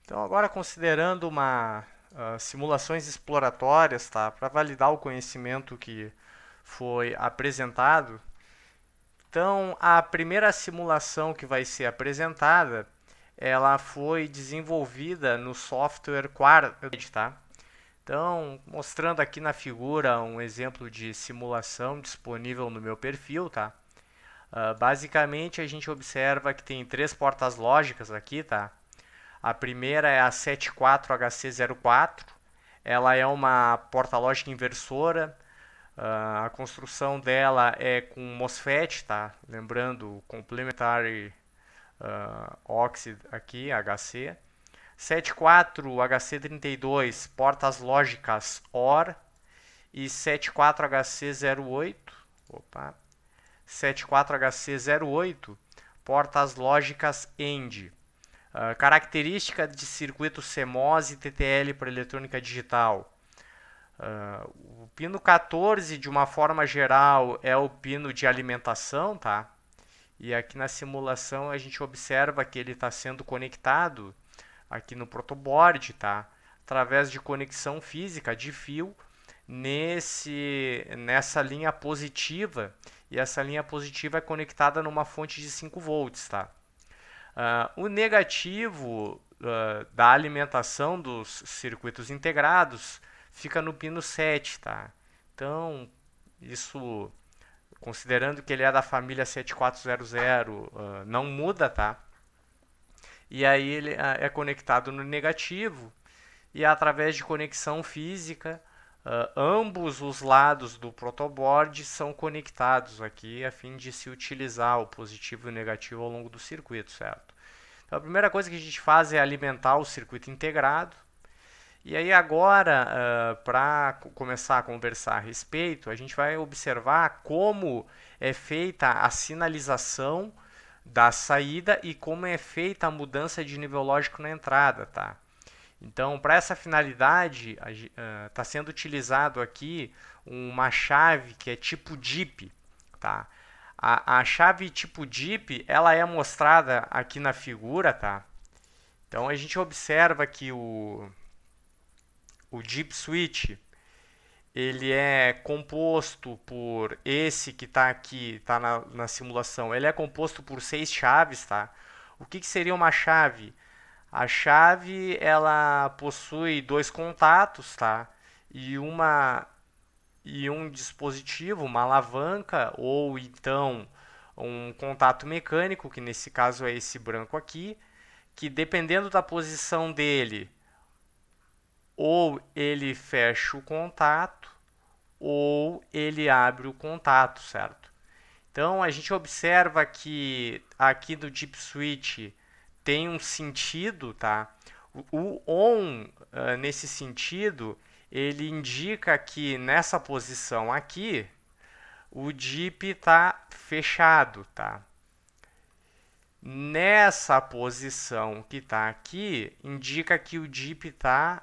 Então, agora considerando simulações exploratórias, tá, para validar o conhecimento que foi apresentado. Então, a primeira simulação que vai ser apresentada, ela foi desenvolvida no software Quartz, tá? Então, mostrando aqui na figura um exemplo de simulação disponível no meu perfil, tá? Basicamente, a gente observa que tem três portas lógicas aqui, tá? A primeira é a 74HC04. Ela é uma porta lógica inversora. A construção dela é com MOSFET, tá? Lembrando, Complementary Oxide aqui, HC. 74HC32, portas lógicas OR. E 74HC08, opa, 74HC08, portas lógicas END. Característica de circuito CMOS e TTL para eletrônica digital. O pino 14, de uma forma geral, é o pino de alimentação, tá? E aqui na simulação a gente observa que ele está sendo conectado aqui no protoboard, tá? Através de conexão física de fio nessa linha positiva, e essa linha positiva é conectada numa fonte de 5 volts, tá? O negativo da alimentação dos circuitos integrados fica no pino 7, tá? Então, isso, considerando que ele é da família 7400, não muda, tá? E aí ele é conectado no negativo e através de conexão física, ambos os lados do protoboard são conectados aqui a fim de se utilizar o positivo e o negativo ao longo do circuito, certo? Então, a primeira coisa que a gente faz é alimentar o circuito integrado. E aí agora, para começar a conversar a respeito, a gente vai observar como é feita a sinalização da saída e como é feita a mudança de nível lógico na entrada, tá? Então, para essa finalidade, está sendo utilizado aqui uma chave que é tipo DIP, tá? A chave tipo DIP, ela é mostrada aqui na figura, tá? Então, a gente observa que o DIP switch, ele é composto por esse que está aqui, está na simulação, ele é composto por 6 chaves, tá? O que seria uma chave? A chave, ela possui dois contatos, tá? E um dispositivo, uma alavanca ou então um contato mecânico, que nesse caso é esse branco aqui, que dependendo da posição dele, ou ele fecha o contato ou ele abre o contato, certo? Então a gente observa que aqui do Deep Switch tem um sentido, tá? O on, nesse sentido, ele indica que nessa posição aqui o DIP está fechado, tá? Nessa posição que está aqui, indica que o DIP está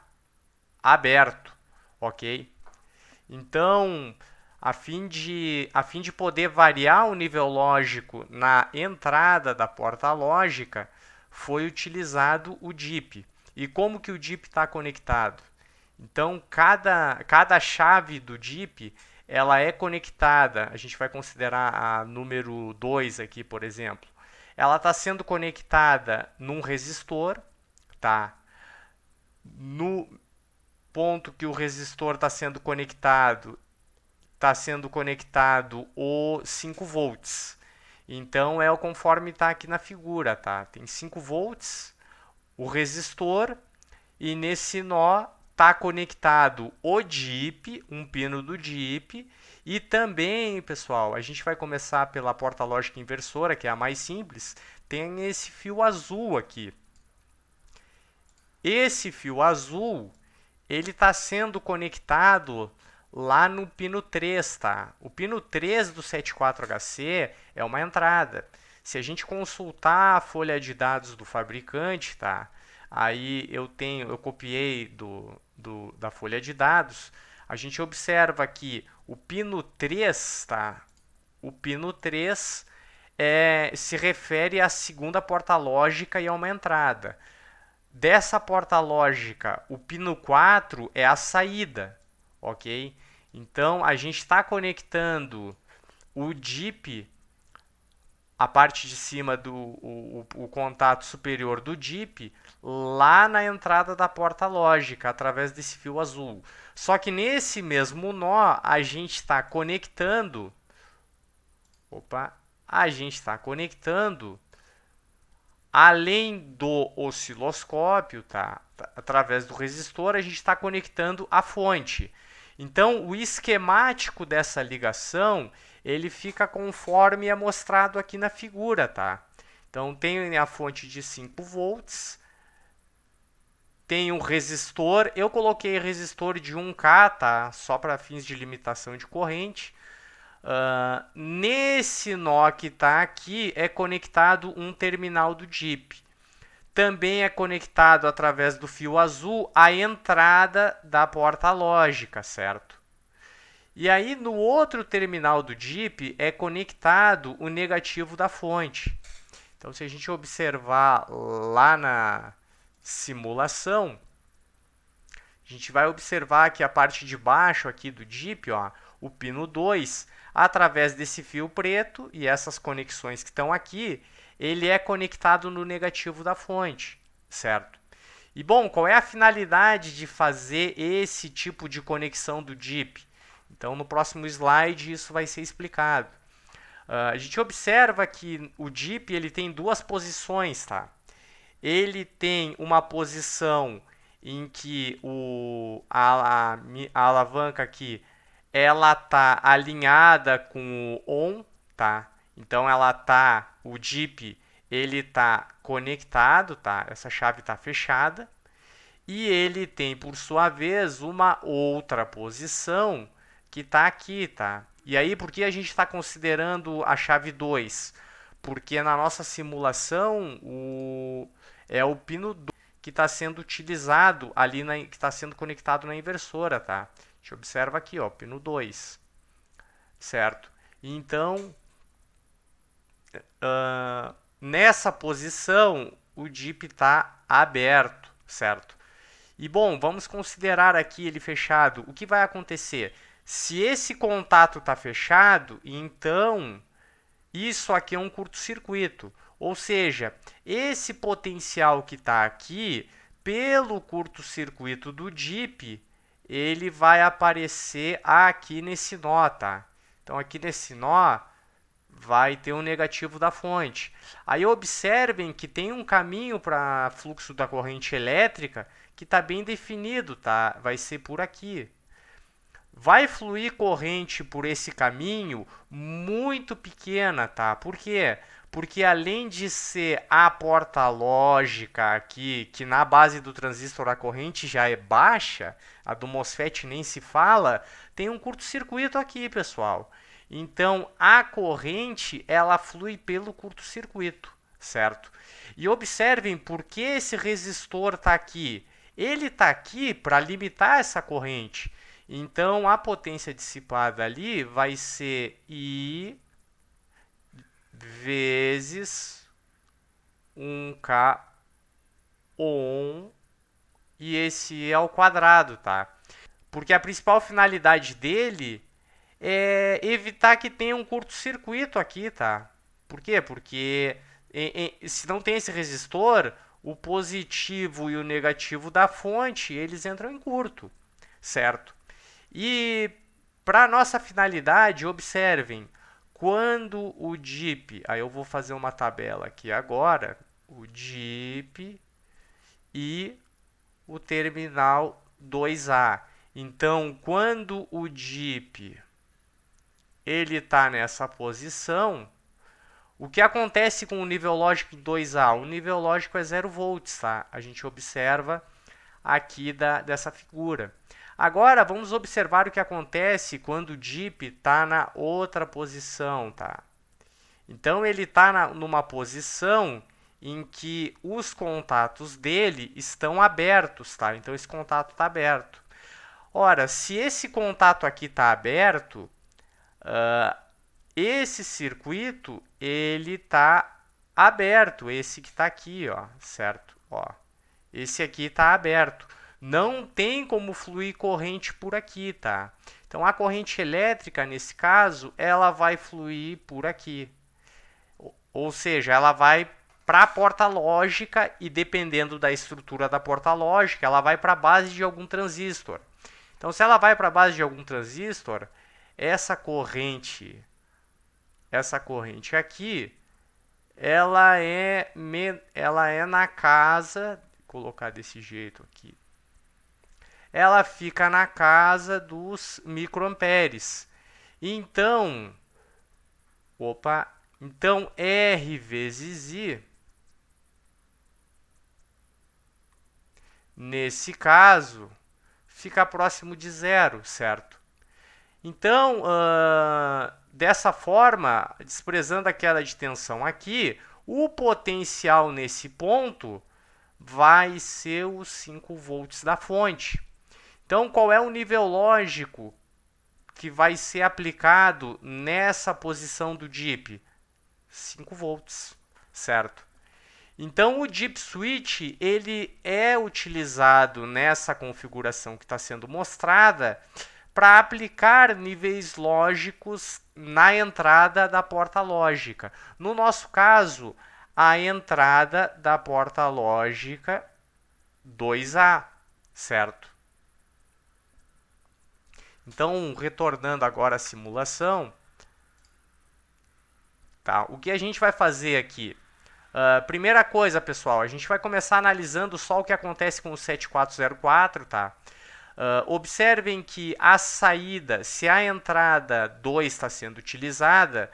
aberto, ok? Então, a fim de poder variar o nível lógico na entrada da porta lógica, foi utilizado o DIP. E como que o DIP está conectado? Então, cada chave do DIP, ela é conectada. A gente vai considerar a número 2 aqui, por exemplo. Ela está sendo conectada num resistor, tá? No ponto que o resistor está sendo conectado o 5 volts. Então é o conforme está aqui na figura, tá? Tem 5 volts, o resistor, e nesse nó está conectado o DIP, um pino do DIP, e também, pessoal, a gente vai começar pela porta lógica inversora, que é a mais simples, tem esse fio azul aqui. Esse fio azul, ele está sendo conectado lá no pino 3, tá? O pino 3 do 74HC é uma entrada. Se a gente consultar a folha de dados do fabricante, tá? Aí eu copiei da folha de dados, a gente observa que o pino 3, tá? O pino 3 se refere à segunda porta lógica e a uma entrada. dessa porta lógica, o pino 4 é a saída, ok? Então, a gente está conectando o DIP, a parte de cima do o contato superior do DIP, lá na entrada da porta lógica, através desse fio azul. Só que nesse mesmo nó, a gente está conectando, além do osciloscópio, tá? Através do resistor, a gente está conectando a fonte. Então, o esquemático dessa ligação, ele fica conforme é mostrado aqui na figura, tá? Então, tem a fonte de 5 volts, tem um resistor, eu coloquei resistor de 1K, tá? Só para fins de limitação de corrente. Nesse nó que está aqui é conectado um terminal do DIP. Também é conectado através do fio azul a entrada da porta lógica, certo? E aí no outro terminal do DIP é conectado o negativo da fonte. Então se a gente observar lá na simulação, a gente vai observar que a parte de baixo aqui do DIP, ó, o pino 2, através desse fio preto e essas conexões que estão aqui, ele é conectado no negativo da fonte, certo? E bom, qual é a finalidade de fazer esse tipo de conexão do DIP? Então, no próximo slide isso vai ser explicado. A gente observa que o DIP ele tem duas posições, tá? Ele tem uma posição em que a alavanca aqui ela tá alinhada com o ON, tá? Então o DIP ele tá conectado, tá? Essa chave está fechada. E ele tem, por sua vez, uma outra posição que está aqui, tá? E aí, por que a gente está considerando a chave 2? Porque na nossa simulação é o pino 2 que está sendo utilizado ali, que está sendo conectado na inversora, tá? A gente observa aqui, ó, pino 2, certo? Então, nessa posição, o DIP está aberto, certo? E bom, vamos considerar aqui ele fechado. O que vai acontecer? Se esse contato está fechado, então isso aqui é um curto-circuito. Ou seja, esse potencial que está aqui, pelo curto-circuito do DIP, ele vai aparecer aqui nesse nó, tá? Então, aqui nesse nó, vai ter um negativo da fonte. Aí observem que tem um caminho para fluxo da corrente elétrica que está bem definido, tá? Vai ser por aqui. Vai fluir corrente por esse caminho muito pequena, tá? Por quê? Porque além de ser a porta lógica aqui, que na base do transistor a corrente já é baixa, a do MOSFET nem se fala, tem um curto-circuito aqui, pessoal. Então, a corrente, ela flui pelo curto-circuito, certo? E observem por que esse resistor está aqui. Ele está aqui para limitar essa corrente. Então, a potência dissipada ali vai ser I vezes 1K ohm, e esse é ao quadrado, tá? Porque a principal finalidade dele é evitar que tenha um curto-circuito aqui, tá? Por quê? Porque se não tem esse resistor, o positivo e o negativo da fonte, eles entram em curto, certo? E para nossa finalidade, observem, quando o DIP, aí eu vou fazer uma tabela aqui agora, o DIP e o terminal 2A. Então, quando o DIP ele está nessa posição, o que acontece com o nível lógico 2A? O nível lógico é 0 volts, tá? A gente observa aqui dessa figura. Agora, vamos observar o que acontece quando o DIP está na outra posição, tá? Então, ele está numa posição em que os contatos dele estão abertos, tá? Então, esse contato está aberto. Ora, se esse contato aqui está aberto, esse circuito ele está aberto, esse que está aqui, ó, certo? Ó, Esse aqui está aberto. Não tem como fluir corrente por aqui, tá? Então, a corrente elétrica, nesse caso, ela vai fluir por aqui. Ou seja, ela vai para a porta lógica e, dependendo da estrutura da porta lógica, ela vai para a base de algum transistor. Então, se ela vai para a base de algum transistor, essa corrente aqui, ela é na casa, vou colocar desse jeito aqui, ela fica na casa dos microamperes. Então, então R vezes I, nesse caso, fica próximo de zero, certo? Então, dessa forma, desprezando a queda de tensão aqui, o potencial nesse ponto vai ser os 5 volts da fonte. Então, qual é o nível lógico que vai ser aplicado nessa posição do DIP? 5 volts, certo? Então, o DIP switch ele é utilizado nessa configuração que está sendo mostrada para aplicar níveis lógicos na entrada da porta lógica. No nosso caso, a entrada da porta lógica 2A, certo? Então, retornando agora à simulação, tá? O que a gente vai fazer aqui? Primeira coisa, pessoal, a gente vai começar analisando só o que acontece com o 7404, tá? Observem que a saída, se a entrada 2 está sendo utilizada,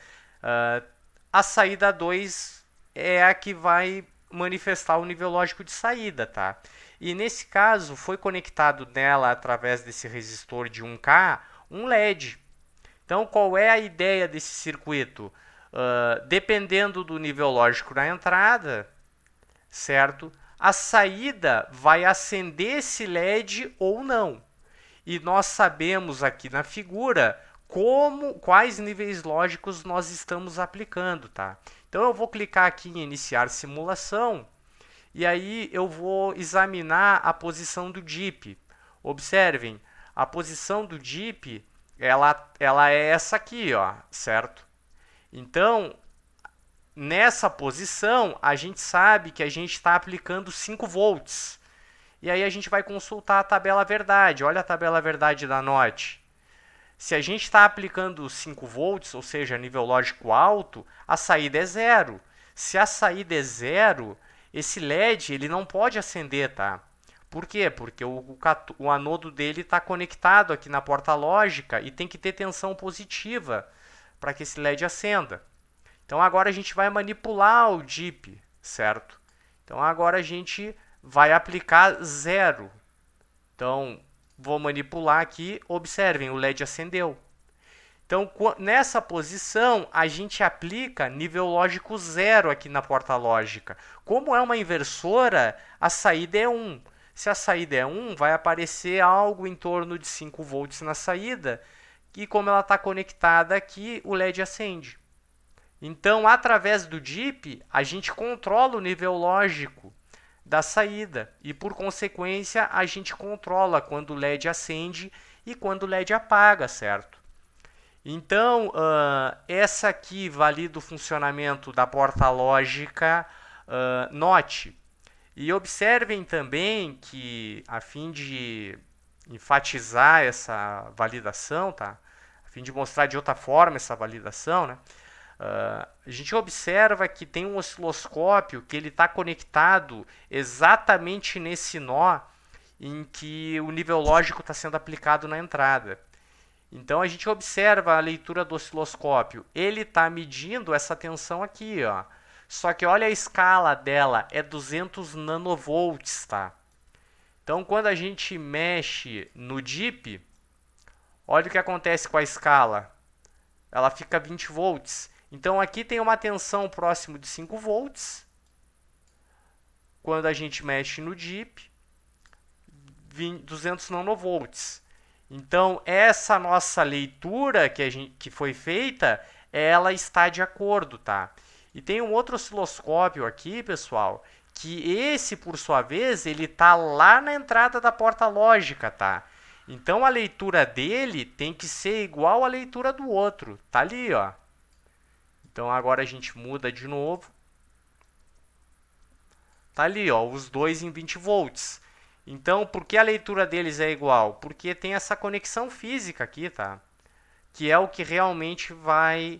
a saída 2 é a que vai manifestar o nível lógico de saída, tá? E nesse caso, foi conectado nela, através desse resistor de 1K, um LED. Então, qual é a ideia desse circuito? Dependendo do nível lógico na entrada, certo? A saída vai acender esse LED ou não. E nós sabemos aqui na figura quais níveis lógicos nós estamos aplicando, tá? Então, eu vou clicar aqui em iniciar simulação. E aí eu vou examinar a posição do DIP. Observem, a posição do DIP, ela é essa aqui, ó, certo? Então, nessa posição, a gente sabe que a gente está aplicando 5 volts. E aí a gente vai consultar a tabela verdade. Olha a tabela verdade da NOT. Se a gente está aplicando 5 volts, ou seja, nível lógico alto, a saída é zero. Se a saída é zero, esse LED ele não pode acender, tá? Por quê? Porque o anodo dele está conectado aqui na porta lógica e tem que ter tensão positiva para que esse LED acenda. Então, agora a gente vai manipular o DIP, certo? Então, agora a gente vai aplicar zero. Então, vou manipular aqui. Observem, o LED acendeu. Então, nessa posição, a gente aplica nível lógico zero aqui na porta lógica. Como é uma inversora, a saída é 1. Se a saída é 1, vai aparecer algo em torno de 5 volts na saída. E como ela está conectada aqui, o LED acende. Então, através do DIP, a gente controla o nível lógico da saída. E, por consequência, a gente controla quando o LED acende e quando o LED apaga, certo? Então, essa aqui valida o funcionamento da porta lógica NOT. E observem também que, a fim de enfatizar essa validação, tá? A fim de mostrar de outra forma essa validação, né? A gente observa que tem um osciloscópio que ele está conectado exatamente nesse nó em que o nível lógico está sendo aplicado na entrada. Então, a gente observa a leitura do osciloscópio. Ele está medindo essa tensão aqui, ó. Só que olha a escala dela, é 200 nanovolts, tá? Então, quando a gente mexe no DIP, olha o que acontece com a escala. Ela fica 20 volts. Então, aqui tem uma tensão próximo de 5 volts. Quando a gente mexe no DIP, 200 nanovolts. Então, essa nossa leitura que foi feita, ela está de acordo, tá? E tem um outro osciloscópio aqui, pessoal, que esse, por sua vez, ele está lá na entrada da porta lógica, tá? Então a leitura dele tem que ser igual à leitura do outro. Tá ali, ó. Então agora a gente muda de novo. Tá ali, ó, os dois em 20 volts. Então, por que a leitura deles é igual? Porque tem essa conexão física aqui, tá? Que é o que realmente vai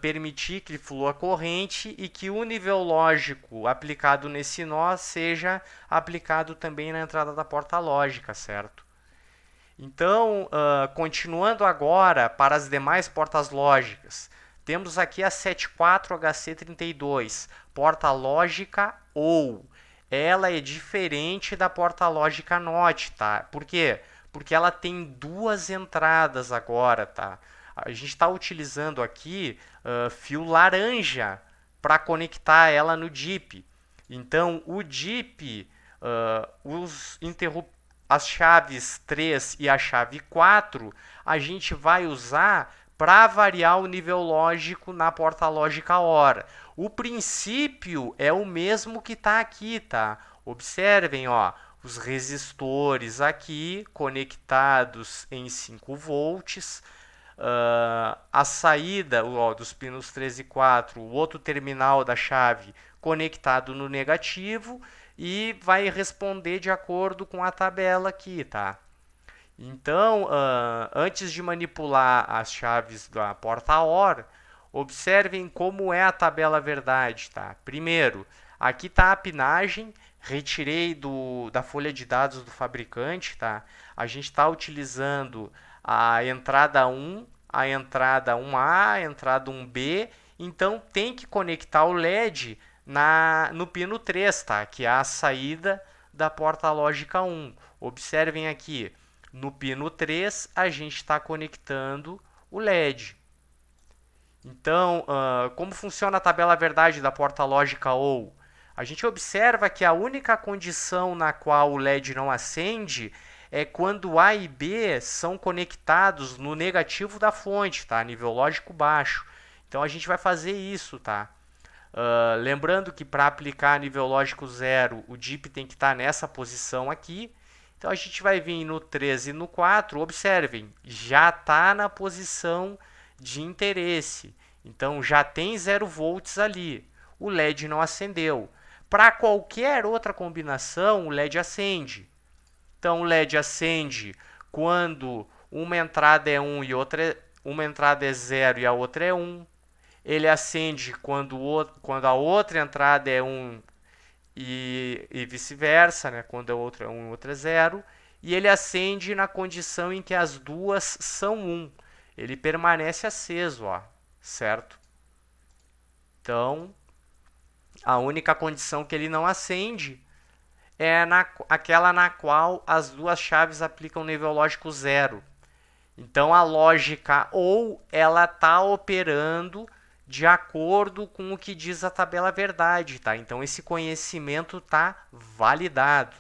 permitir que flua a corrente e que o nível lógico aplicado nesse nó seja aplicado também na entrada da porta lógica, certo? Então, continuando agora para as demais portas lógicas, temos aqui a 74HC32, porta lógica OU. Ela é diferente da porta lógica NOT, tá? Por quê? Porque ela tem duas entradas agora, tá? A gente está utilizando aqui fio laranja para conectar ela no DIP. Então, o DIP, as chaves 3 e a chave 4, a gente vai usar para variar o nível lógico na porta lógica OR. O princípio é o mesmo que está aqui, tá? Observem, ó, os resistores aqui conectados em 5 volts. A saída dos pinos 3 e 4, o outro terminal da chave conectado no negativo e vai responder de acordo com a tabela aqui, tá? Então, antes de manipular as chaves da porta OR, observem como é a tabela verdade, tá? Primeiro, aqui está a pinagem, retirei da folha de dados do fabricante, tá? A gente está utilizando a entrada 1, a entrada 1A, a entrada 1B, então tem que conectar o LED no pino 3, tá? Que é a saída da porta lógica 1. Observem aqui, no pino 3 a gente está conectando o LED. Então, como funciona a tabela verdade da porta lógica OU? A gente observa que a única condição na qual o LED não acende é quando A e B são conectados no negativo da fonte, tá? Nível lógico baixo. Então a gente vai fazer isso, tá? Lembrando que para aplicar nível lógico 0, o DIP tem que estar nessa posição aqui. Então a gente vai vir no 3 e no 4, observem, já está na posição de interesse. Então já tem 0 volts ali. O LED não acendeu. Para qualquer outra combinação, o LED acende. Então o LED acende quando uma entrada é 1 e uma entrada é 0 e a outra é 1. Ele acende quando a outra entrada é 1 e vice-versa, né? Quando a outra é 1 e outra é 0. E ele acende na condição em que as duas são 1. Ele permanece aceso, ó, certo? Então, a única condição que ele não acende é aquela na qual as duas chaves aplicam nível lógico 0. Então, a lógica ou ela está operando de acordo com o que diz a tabela verdade, tá? Então esse conhecimento está validado.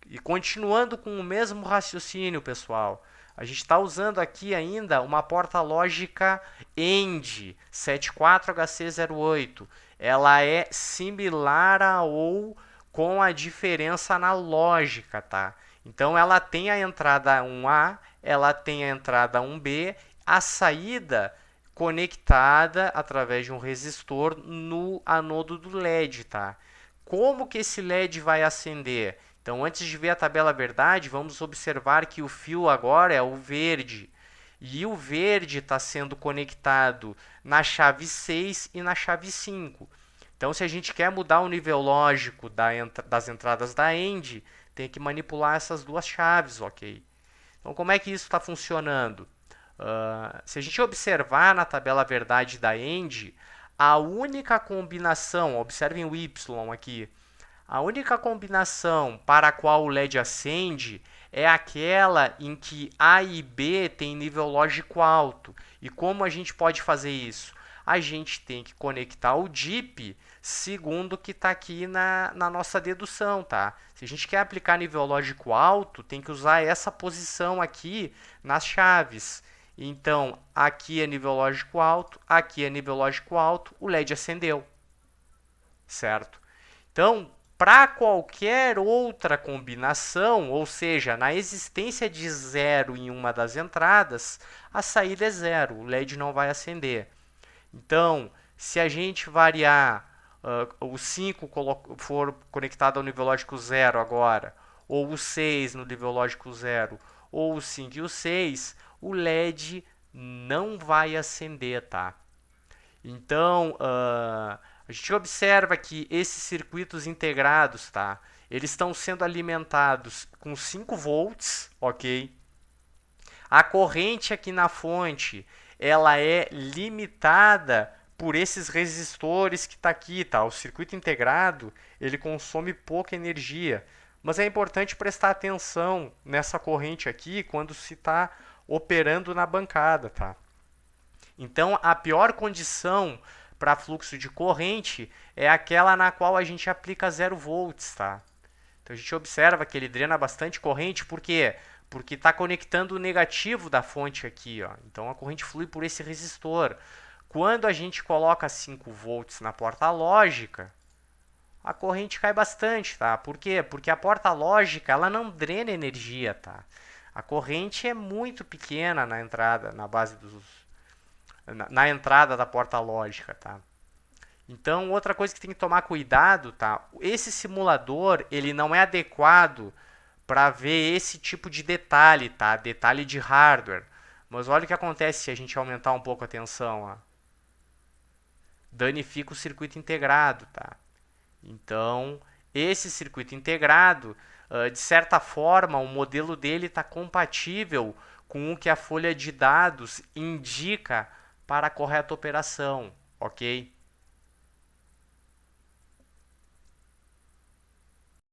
E continuando com o mesmo raciocínio, pessoal, a gente está usando aqui ainda uma porta lógica END 74HC08. Ela é similar a OU com a diferença analógica, tá? Então ela tem a entrada 1A, ela tem a entrada 1B, a saída conectada através de um resistor no anodo do LED, tá? Como que esse LED vai acender? Então, antes de ver a tabela verdade, vamos observar que o fio agora é o verde. E o verde está sendo conectado na chave 6 e na chave 5. Então, se a gente quer mudar o nível lógico das entradas da END, tem que manipular essas duas chaves, ok? Então, como é que isso está funcionando? Se a gente observar na tabela verdade da END, a única combinação, observem o Y aqui, a única combinação para a qual o LED acende é aquela em que A e B têm nível lógico alto. E como a gente pode fazer isso? A gente tem que conectar o DIP segundo o que está aqui na nossa dedução, tá? Se a gente quer aplicar nível lógico alto, tem que usar essa posição aqui nas chaves. Então, aqui é nível lógico alto, aqui é nível lógico alto, o LED acendeu, certo? Então, para qualquer outra combinação, ou seja, na existência de zero em uma das entradas, a saída é zero, o LED não vai acender. Então, se a gente variar o 5 for conectado ao nível lógico 0 agora, ou o 6 no nível lógico 0, ou o 5 e o 6, o LED não vai acender, tá? Então, a gente observa que esses circuitos integrados, tá? Eles estão sendo alimentados com 5 volts, ok? A corrente aqui na fonte, ela é limitada por esses resistores que está aqui, tá? O circuito integrado, ele consome pouca energia, mas é importante prestar atenção nessa corrente aqui quando se está operando na bancada, tá? Então, a pior condição para fluxo de corrente é aquela na qual a gente aplica 0 volts, tá? Então, a gente observa que ele drena bastante corrente, por quê? Porque está conectando o negativo da fonte aqui, ó. Então, a corrente flui por esse resistor. Quando a gente coloca 5 volts na porta lógica, a corrente cai bastante, tá? Por quê? Porque a porta lógica, ela não drena energia, tá? A corrente é muito pequena na entrada, na base na entrada da porta lógica, tá? Então, outra coisa que tem que tomar cuidado, tá? Esse simulador, ele não é adequado para ver esse tipo de detalhe, tá? Detalhe de hardware. Mas olha o que acontece se a gente aumentar um pouco a tensão, ó. Danifica o circuito integrado, tá? Então, esse circuito integrado, de certa forma, o modelo dele está compatível com o que a folha de dados indica para a correta operação, ok?